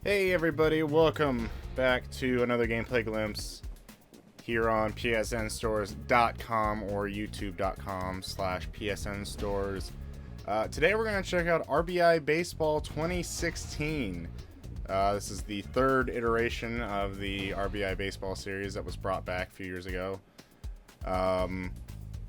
Hey everybody, welcome back to another gameplay glimpse here on PSNStores.com or YouTube.com/PSNStores. Today we're going to check out RBI Baseball 2016. This is the third iteration of the RBI Baseball series that was brought back a few years ago. So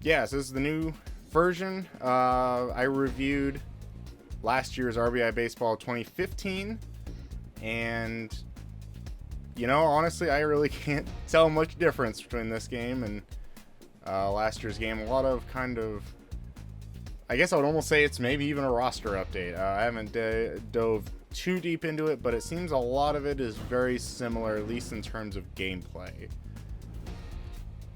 this is the new version. I reviewed last year's RBI Baseball 2015. And, you know, honestly, I really can't tell much difference between this game and last year's game. A lot of I guess I would almost say it's maybe even a roster update. I haven't dove too deep into it, but it seems a lot of it is very similar, at least in terms of gameplay.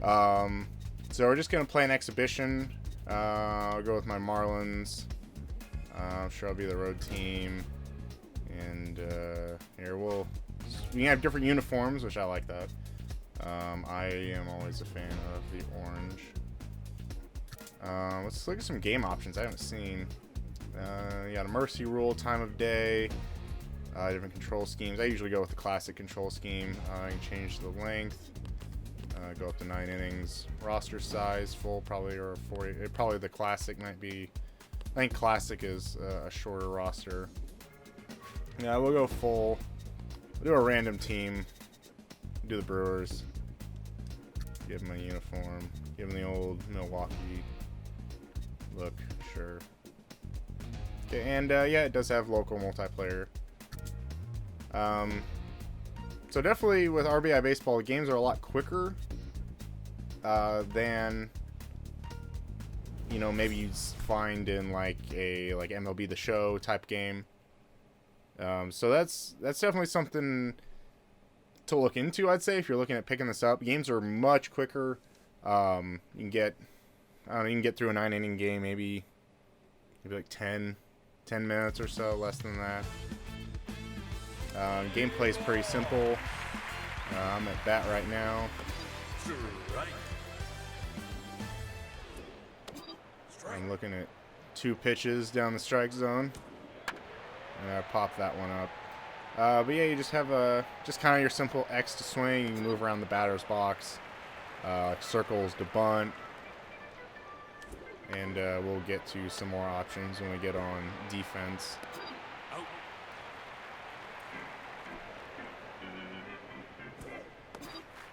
So we're just going to play an exhibition. I'll go with my Marlins. I'm sure I'll be the road team. And here we have different uniforms, which I like that. I am always a fan of the orange. Let's look at some game options I haven't seen. You got a mercy rule, time of day, different control schemes. I usually go with the classic control scheme. You can change the length, go up to 9 innings. Roster size, full probably, or 40. Probably the classic might be. I think classic is a shorter roster. Yeah, we'll go full. We'll do a random team. Do the Brewers. Give them a uniform. Give them the old Milwaukee look. Sure. Okay, and yeah, it does have local multiplayer. So definitely with RBI Baseball, the games are a lot quicker than, you know, maybe you'd find in like MLB The Show type game. So that's definitely something to look into, I'd say, if you're looking at picking this up. Games are much quicker. You can get through a 9-inning game maybe like 10 minutes or so, less than that. Gameplay is pretty simple. I'm at bat right now. I'm looking at 2 pitches down the strike zone. And I pop that one up. But yeah, you just have just kind of your simple X to swing. You can move around the batter's box. Circles to bunt. And we'll get to some more options when we get on defense.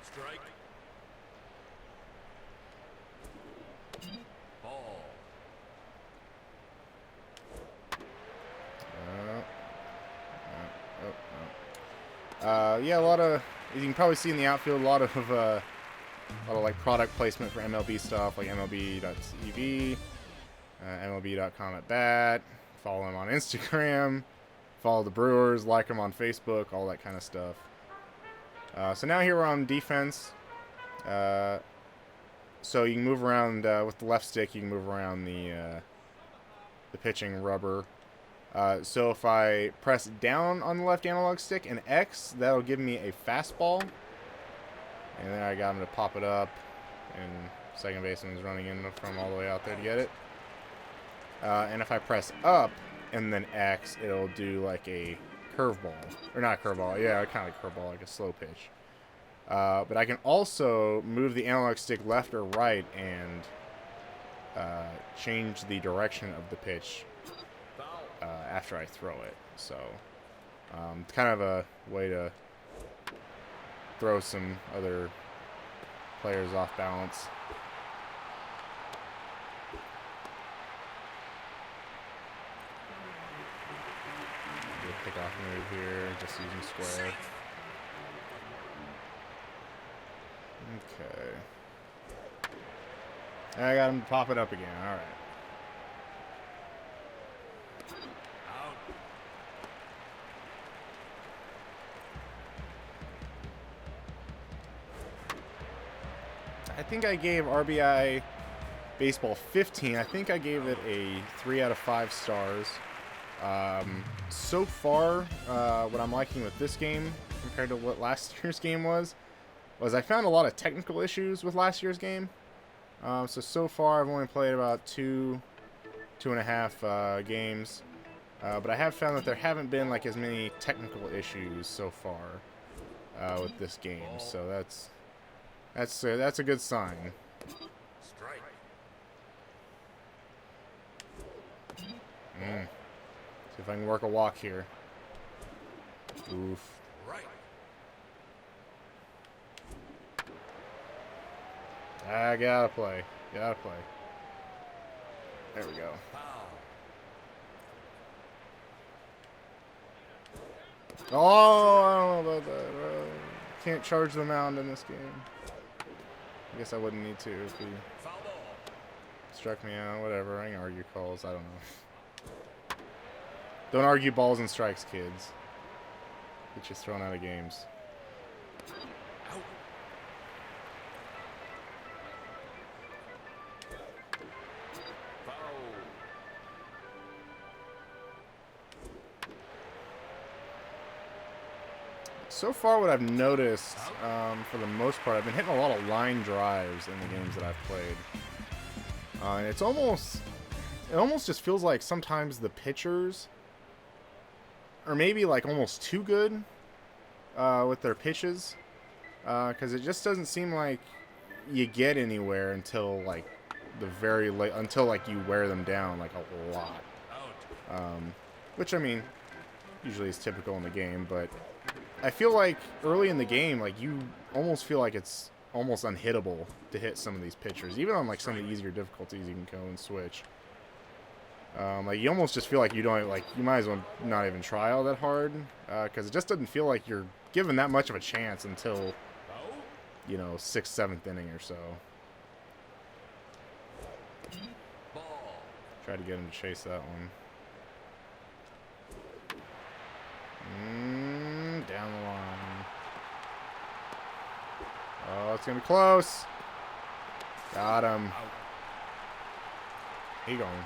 Strike. Ball. Yeah, a lot of, as you can probably see in the outfield, a lot of like product placement for MLB stuff, like MLB.tv, MLB.com at bat. Follow them on Instagram, follow the Brewers, like them on Facebook, all that kind of stuff. So now here we're on defense. So you can move around with the left stick. You can move around the pitching rubber. So if I press down on the left analog stick and X, that'll give me a fastball. And then I got him to pop it up, and second baseman's running in from all the way out there to get it. And if I press up and then X, it'll do like a curveball. Or not a curveball, yeah, kind of like a curveball, like a slow pitch. But I can also move the analog stick left or right and change the direction of the pitch after I throw it. So it's kind of a way to throw some other players off balance. Do a pickoff move here, just using square. Okay. I got him to pop it up again. All right. I think I gave RBI Baseball 15. I think I gave it a 3 out of 5 stars. So far, what I'm liking with this game compared to what last year's game was I found a lot of technical issues with last year's game. So far I've only played about two and a half games. But I have found that there haven't been like as many technical issues so far with this game, so that's a good sign. See if I can work a walk here. Oof. I gotta play. Gotta play. There we go. Oh, I don't know about that. Can't charge the mound in this game. I guess I wouldn't need to if he struck me out. Whatever. I can argue calls. I don't know. Don't argue balls and strikes, kids. Get you thrown out of games. So far, what I've noticed, for the most part, I've been hitting a lot of line drives in the games that I've played. And it almost just feels like sometimes the pitchers are maybe like almost too good with their pitches, because it just doesn't seem like you get anywhere until like the very late, until like you wear them down like a lot. Which I mean, usually is typical in the game, but I feel like early in the game, like you almost feel like it's almost unhittable to hit some of these pitchers, even on like some of the easier difficulties. You can go and switch. Like you almost just feel like you don't like you might as well not even try all that hard, because it just doesn't feel like you're given that much of a chance until, you know, 6th, 7th inning or so. Try to get him to chase that one. Down the line. Oh, it's gonna be close. Got him. He going.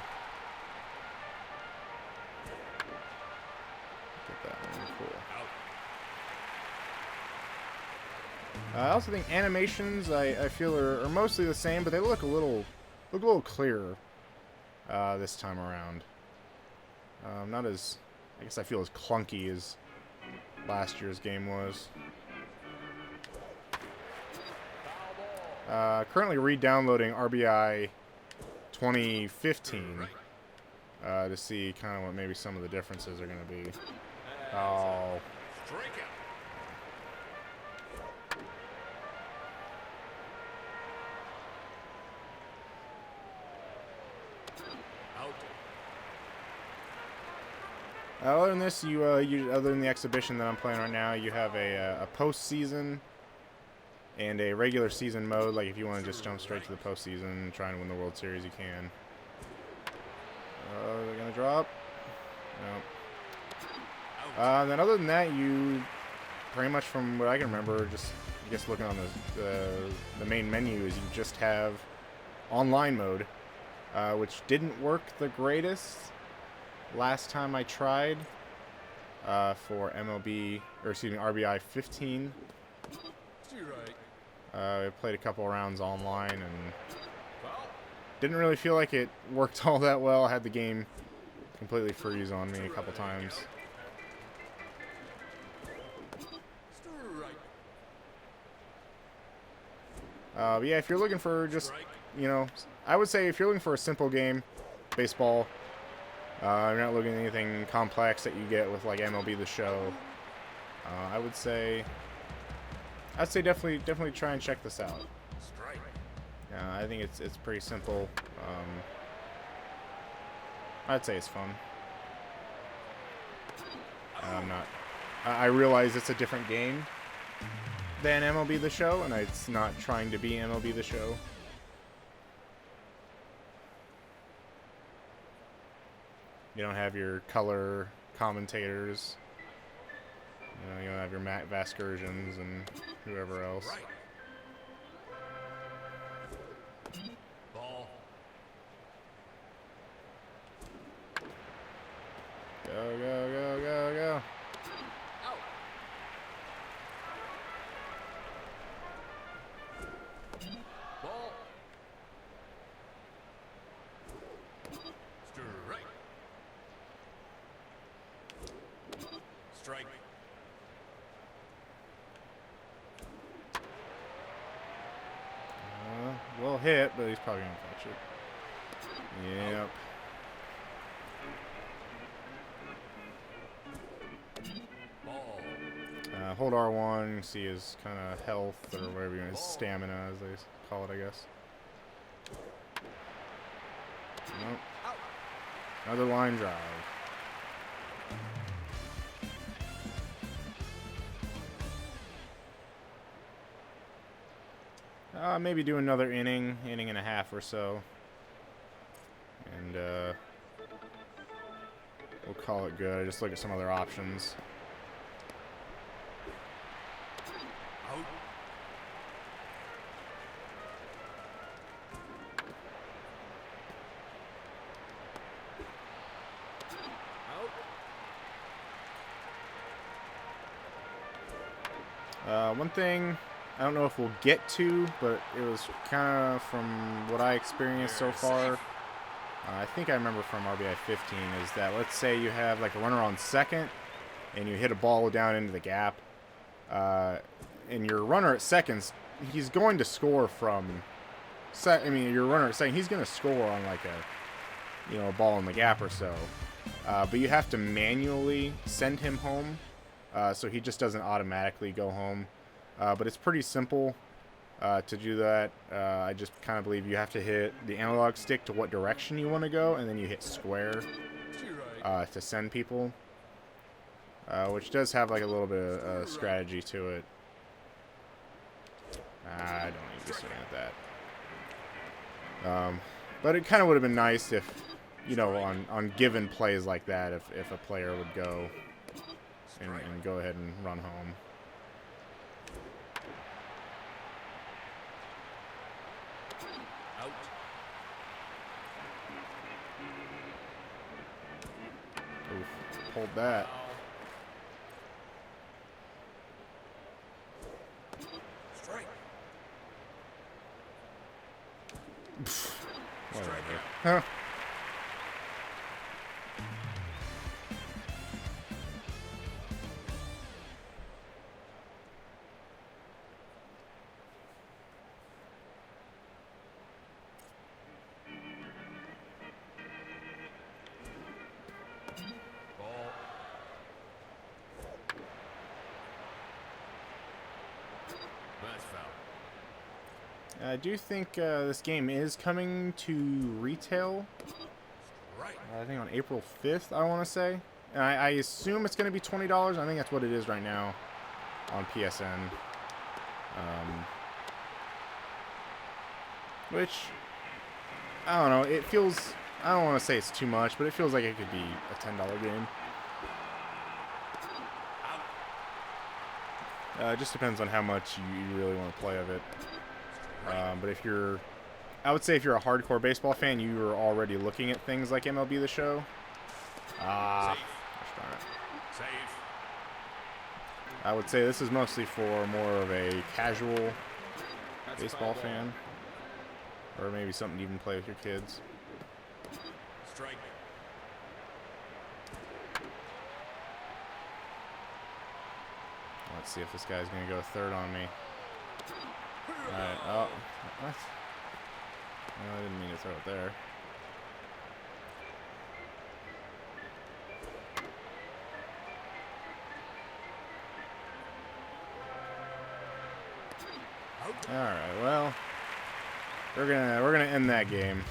Get that one. Cool. I also think animations I feel are mostly the same, but they look a little clearer this time around. Not as, I guess I feel as clunky as last year's game was. Currently re-downloading RBI 2015 to see kind of what maybe some of the differences are going to be. Oh. Other than this, other than the exhibition that I'm playing right now, you have a postseason and a regular season mode. Like if you want to just jump straight to the postseason and try and win the World Series, you can. They're gonna drop. Nope. And then other than that, you pretty much, from what I can remember, just I guess looking on the main menu, is you just have online mode, which didn't work the greatest last time I tried for RBI 15. I played a couple rounds online and didn't really feel like it worked all that well. I had the game completely freeze on me a couple times. But yeah, if you're looking for just, you know, I would say if you're looking for a simple game, baseball, you're not looking at anything complex that you get with like MLB The Show, I'd say definitely try and check this out. I think it's pretty simple. I'd say it's fun. I realize it's a different game than MLB The Show, and it's not trying to be MLB The Show. You don't have your color commentators. You don't have your Matt Vasgersians and whoever else. Go, go, go, go, go. Strike. Well hit, but he's probably going to catch it. Yep. Hold R1, see his kind of health or whatever you want, his stamina as they call it, I guess. Nope. Another line drive. Maybe do another inning and a half or so. And we'll call it good. Just look at some other options. One thing I don't know if we'll get to, but it was kind of from what I experienced so far. I think I remember from RBI 15 is that let's say you have like a runner on second and you hit a ball down into the gap, and your runner at second, he's going to score from your runner at second, he's going to score on like a ball in the gap or so. But you have to manually send him home, so he just doesn't automatically go home. But it's pretty simple to do that. I just kind of believe you have to hit the analog stick to what direction you want to go, and then you hit square to send people, which does have like a little bit of strategy to it. I don't need to be swinging at that. But it kind of would have been nice if, on given plays like that, if a player would go and go ahead and run home. Oof, pulled that. Strike. Whatever. Huh. I do think this game is coming to retail. Right. I think on April 5th, I want to say. And I assume it's going to be $20. I think that's what it is right now on PSN. Which, I don't know. It feels, I don't want to say it's too much, but it feels like it could be a $10 game. It just depends on how much you really want to play of it. But I would say if you're a hardcore baseball fan, you are already looking at things like MLB The Show. Gosh darn it. Save. I would say this is mostly for more of a casual baseball fan. Or maybe something to even play with your kids. Strike. Let's see if this guy's going to go third on me. Alright, oh, what? No, I didn't mean to throw it there. Alright, well, we're gonna end that game.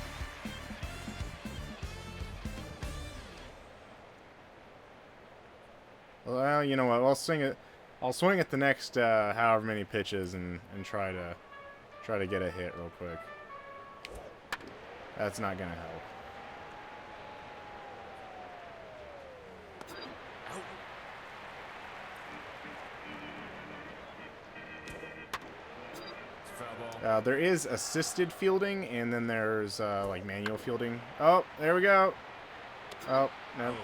Well, you know what? I'll swing at the next however many pitches and try to get a hit real quick. That's not gonna help. There is assisted fielding, and then there's like manual fielding. Oh, there we go. Oh, no,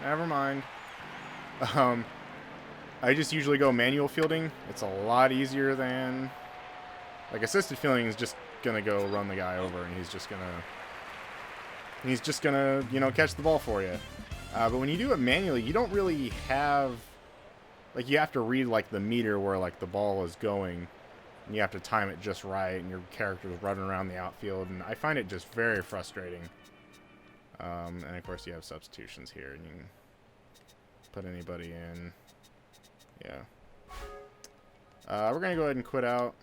never mind. I just usually go manual fielding. It's a lot easier than, like, assisted fielding is just gonna go run the guy over, and he's just gonna catch the ball for you. But when you do it manually, you don't really have like, you have to read, like, the meter where, like, the ball is going, and you have to time it just right, and your character's running around the outfield, and I find it just very frustrating. And, of course, you have substitutions here, and you can put anybody in. Yeah. We're going to go ahead and quit out.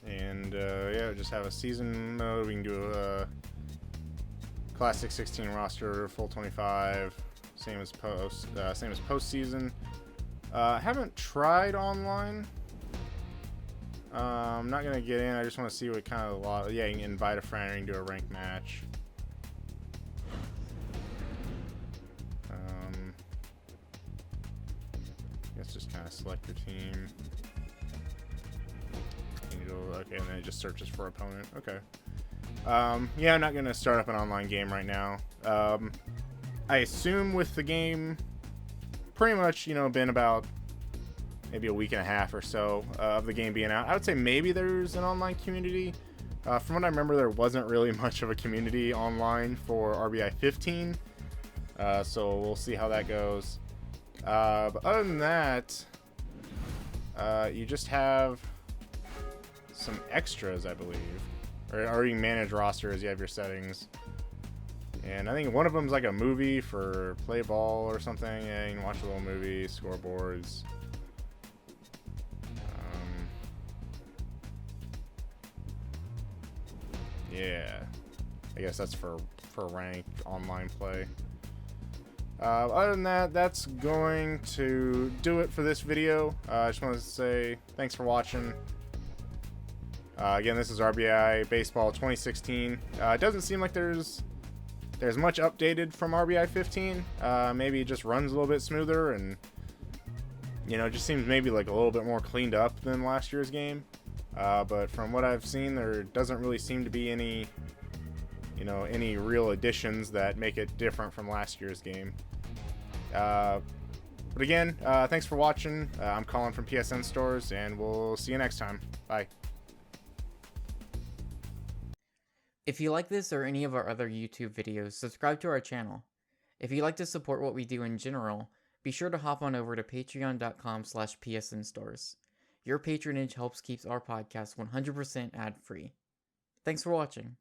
And, yeah, just have a season mode. We can do a Classic 16 roster, full 25, same as postseason. Haven't tried online. I'm not gonna get in. I just want to see what kind of lot. Yeah, you can invite a friend or you can do a ranked match. Let's just kind of select your team. Okay, and then it just searches for opponent. Okay. Yeah, I'm not gonna start up an online game right now. I assume with the game pretty much, you know, been about maybe a week and a half or so of the game being out, I would say maybe there's an online community. From what I remember, there wasn't really much of a community online for RBI 15, so we'll see how that goes. But other than that, you just have some extras, I believe. Or you can manage rosters, you have your settings. And I think one of them's like a movie for play ball or something. Yeah, you can watch a little movie, scoreboards. Yeah. I guess that's for ranked online play. Other than that, that's going to do it for this video. I just wanted to say thanks for watching. Again, this is RBI Baseball 2016. It doesn't seem like there's much updated from RBI 15. Maybe it just runs a little bit smoother, and you know, it just seems maybe like a little bit more cleaned up than last year's game. But from what I've seen, there doesn't really seem to be any, you know, any real additions that make it different from last year's game. But again, thanks for watching. I'm Collin from PSNStores, and we'll see you next time. Bye. If you like this or any of our other YouTube videos, subscribe to our channel. If you'd like to support what we do in general, be sure to hop on over to patreon.com/PSNstores. Your patronage helps keep our podcast 100% ad-free. Thanks for watching.